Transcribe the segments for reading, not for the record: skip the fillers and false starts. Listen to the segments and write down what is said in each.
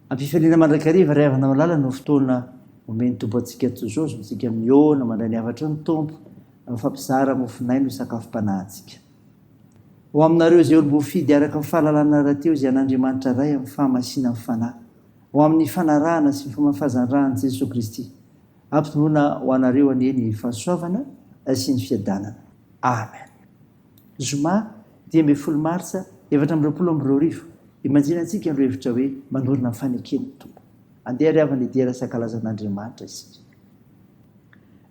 ampifaliana mandrakariva ray avana malala no fotoana omeny tompo atsika tsozozo tsika miona mandray ny avatra ny tompo mifampizara mofonaina ho sakafom-panahintsika ho aminareo zay olo mbofidy araka ny fahalalana rahateo izay an'andriamanitra ray amin'ny fahamasina amin'ny fanahy ho amin'ny fanarahana sy ny famafazanrahany jesosy kristy ampitonoana ho anareo aneny fahasoavana sy ny fiadanana amen. Zoma 10 Martsa 2020 imanjinantsika andro hevitra hoe manorina ny fanekeny tompo andeha ry avany idera sakalazan'andriamanitra isika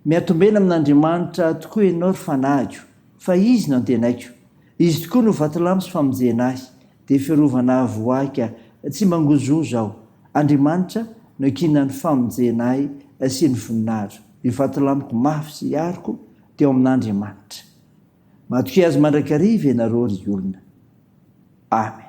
miatombena amin'andriamanitra tokoa ianao ry fanahiko fa izy no antenaiko izy tokoa no vatolamo sy famonjenahy dia fiarovana voaka tsy mangozozo aho andriamanitra no kinany famonjenahy sy ny voninahitra ivatolamiko mafy sy iariko teo amin'andriamanitra matoky azy mandrakariva ianareo ry olona amen.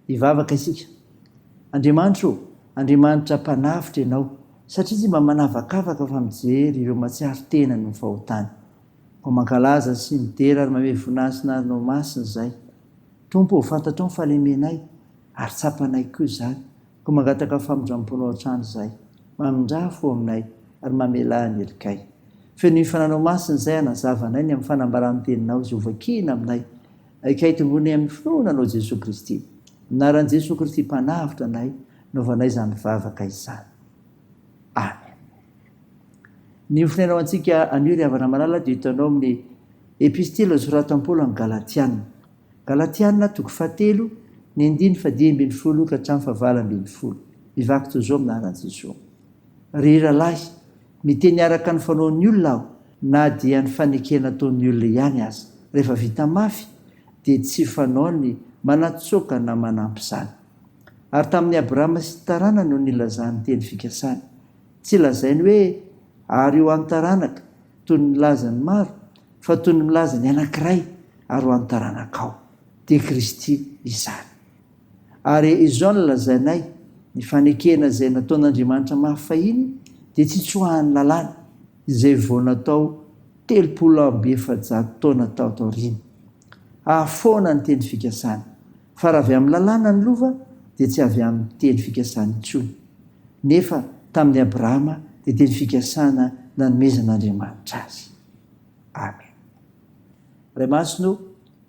ivavaka isika. Andriamanitra mpanavitra ianao satria tsy mba manavakavaka fa mijery ireo matsiaro tena ny fahotany. Ko mankalaza sy midera ary mame voninahitra anao masina izay. Tompo, fantatrao ny fahalemenay ary tsapanay koa izany. Ko mangataka famondram-ponao hatrany izay. Mamindra fo aminay ary mamelà ny helikay. Feno ny fananao masina izay anazavanay ny amin'ny fanambarany teninao izay hovakina aminay. Aikay tombony amin'ny finoananao Jesosy Kristy. Minaran'i Jesosy Kristy mpanavitra anay, naovanay izany vavaka izany. Amen. Ny ofinainao antsika anio ry havana malala dia hitanao amin'ny epistila soratan Paoly amin'ny Galatiana. Galatiana toko 7, ny 9:10 ka hatramin'ny 12:20. Mivaky toy izao minaran'i Jesosy. Ry ralahy, miteny araka ny fanaon'ny olona aho, na dia ny fanekena ataon'ny olona ihany aza. Rehefa vita mafy, dia tsy fanaony manatsoaka na manampy izany. Ary tamin'ny Abrahama sy tarana no nilazany teny fikasany. Tsy lazainy hoe ary ho an'ny taranaka toy ny lazany maro, fa toy ny milaza ny anankiray ary ho an'ny taranaka ao. Dia Kristy izany. Ary izao no lazainay ny fanekena izay nataon'Andriamanitra mahafahiny dia tsy tsoahany lalàna izay vao natao 340 taona tao taoriana. Ahafoana ny teny fikasany. Fa raha avy amin'ny lalàna ny lova dia tsy avy amin'ny teny fikasany intsony. Nefa tamin'ny Abrahama dia teny fikasana nanomezan'Andriamanitra azy. Amen. Ray masino,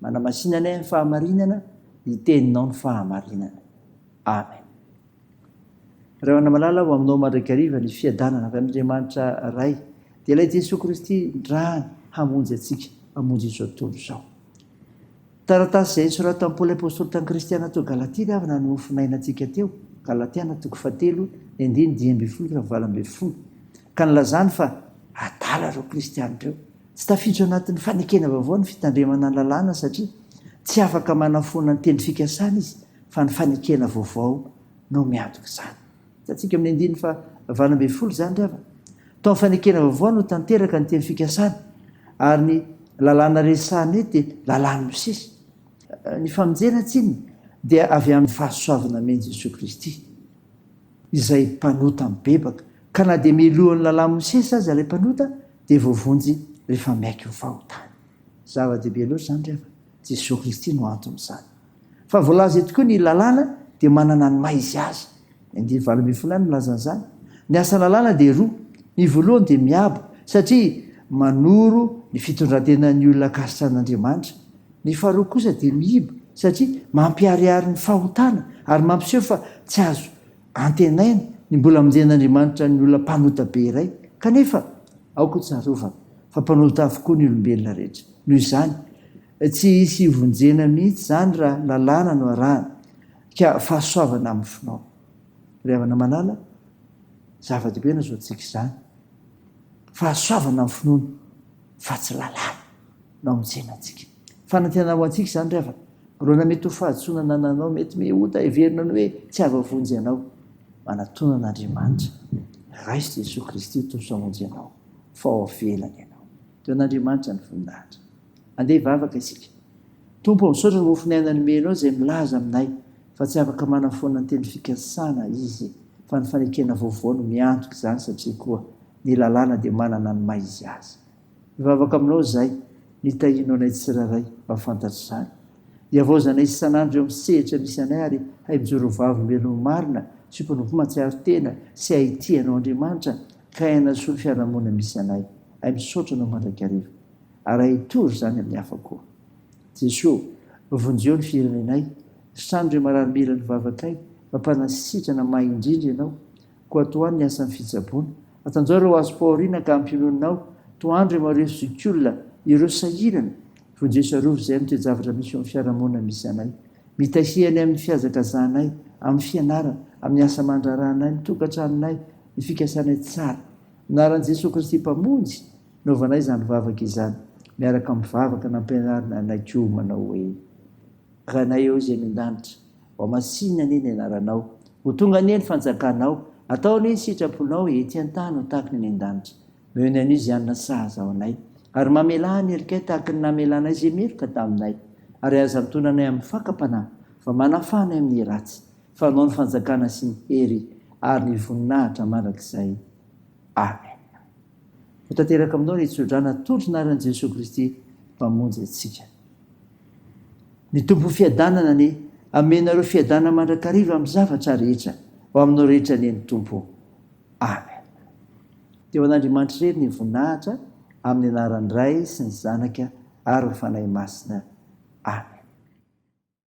manamasinana ny fahamarinana, hiteninao ny fahamarinana. Amen. Ray mana-malala ho aminao mandrakariva ny fiadanana avy amin'Andriamanitra ray, dia ilay Jesosy Kristy ndrahany hamonjy atsika, hamonjy izao tontolo izao. Taratasy izay soratan Paoly apôstôly tany kristiana teo Galatia avy no Mofonaina antsika teo. Galatiana toko 7, 9:10-12. Ka nilazany fa adala ireo kristianina ireo. Tsy tafiditra anatin'ny fanekena vaovao ny fitandremana ny lalàna satria tsy afaka manafona ny teny fikasana izy, fa ny fanekena vaovao no miantoka izany. Hitantsika amin'ny 9:12 izany rehefa. Tao amin'ny fanekena vaovao no tanteraka ny teny fikasana, ary ny lalàna resahana eto dia lalàna misesy. Ny famonjena tsiny dia avy amin'ny fahasoavana men'i Jesosy Kristy, izay mpanota mibebaka. Ka na dia milohan'ny lalàna misesy aza ilay mpanota, dia voavonjy rehefa miaiky ny fahotany. Zava-dehibe loatra izany rehefa. Jesosy Kristy no anton'izany. Fa voalaza eto koa ny lalàna dia manana ny maizy azy. 9:12 milaza an'izany. Ny asa lalàna dia roa. Ny voalohany dia miabo, satria manoro ny fitondrantenan'ny olona akasitran'Andriamanitra. Ny faharoa kosa dia miiba, satria mampiharihary ny fahotana ary mampiseho fa tsy azo antenaina ny mbola mijen'Andriamanitra ny olona mpanota be iray. Kanefa aoka tsarovana fa mpanota avokoa ny olombelona rehetra. Noho izany, tsy hisy vonjena mihitsy izany raha lalàna no arahana, ka fahasoavana amin'ny finao. Ry havana malala, zava-dehibe no azoantsika izany. Fahasoavana amin'ny finoana, fa tsy lalàna no mijenantsika. Fanantenana ho antsika izany rehefa. Rona mety ho fahaditsonana ananao, mety mihota heverina ny hoe tsy avavonjy ianao. Manatonan'Andriamanitra, Christ Jesosy Kristy tosamonjy ianao, fa ao avelany ianao. Teo an'Andriamanitra ny voninahitra. Andeha hivavaka isika. Tompo, misaotra ny mofinaina nomenao izay milaza aminay, fa tsy afaka manafoana ny teny fikasana izy, fa ny fanekena vaovao no miantoka izany satria koa ny lalàna dia manana ny maizy azy. Mivavaka aminao izay, nitahinao anay tsiraray mba fantatra izany. Iavozanay isan'andro eo amin'ny sehatra misy anay ary hay mijoro vavy melo marina, sy mpanompo matsiaro tena, sy haitianao Andriamanitra, ka haina soa ny fiarahamonina misy anay. Hay misaotra anao mandrakariva. Ary hitory izany amin'ny hafa koa. Jesosy, vonjeo ny firenenay, sandro mararomila ny vavakay, mampanasitrana mahay indrindra ianao, ko atoany ny asan'ny fitsaboana. Atanjao ireo azo paoriana ka ampinoninao, toandro mareo zokiolona, ireo sahirana, vonjeo sarovy izay amin'ny toejavatra misy eo amin'ny fiarahamonina misy anay. Mitahihany amin'ny fiazakazanay, amin'ny fianarana, amin'ny asa mandraranay, ny tokantranonay, ny fikasanay tsara. Minaran'i Jesosy Kristy mpamonjy, naovanay izany vavaka izany, miaraka amin'ny vavaka nampianarina anay koa manao hoe: ranay eo izay min-danitra, ho masinina anie ny anaranao, ho tonga anie ny fanjakanao, atao anie ny sitraponao ety an-tany ho tahaka ny an-danitra. Meo ny anio izay anona sahaza ao anay, ary mamelà ny erikay tahaka ny namelanay izay meloka taminay, ary aza mitonanay amin'ny fakapanahy, fa manafany amin'ny ratsy fa anao ny fanjakana sy ny hery ary ny voninahitra mandrakizay. Amen. Hotanteraka aminao ny tsodrana tolonarany Jesosy Kristy mpamonjy antsika. Ny tompo fiadanana ny amenareo fiadanana mandrakariva amin'ny zavatra rehetra ho aminao rehetra ny tompo. Amen. Teo an'Andriamanitra irery ny voninahitra amin'ny anaran'ny Ray sy ny Zanaka ary ny fanahy masina. Amen.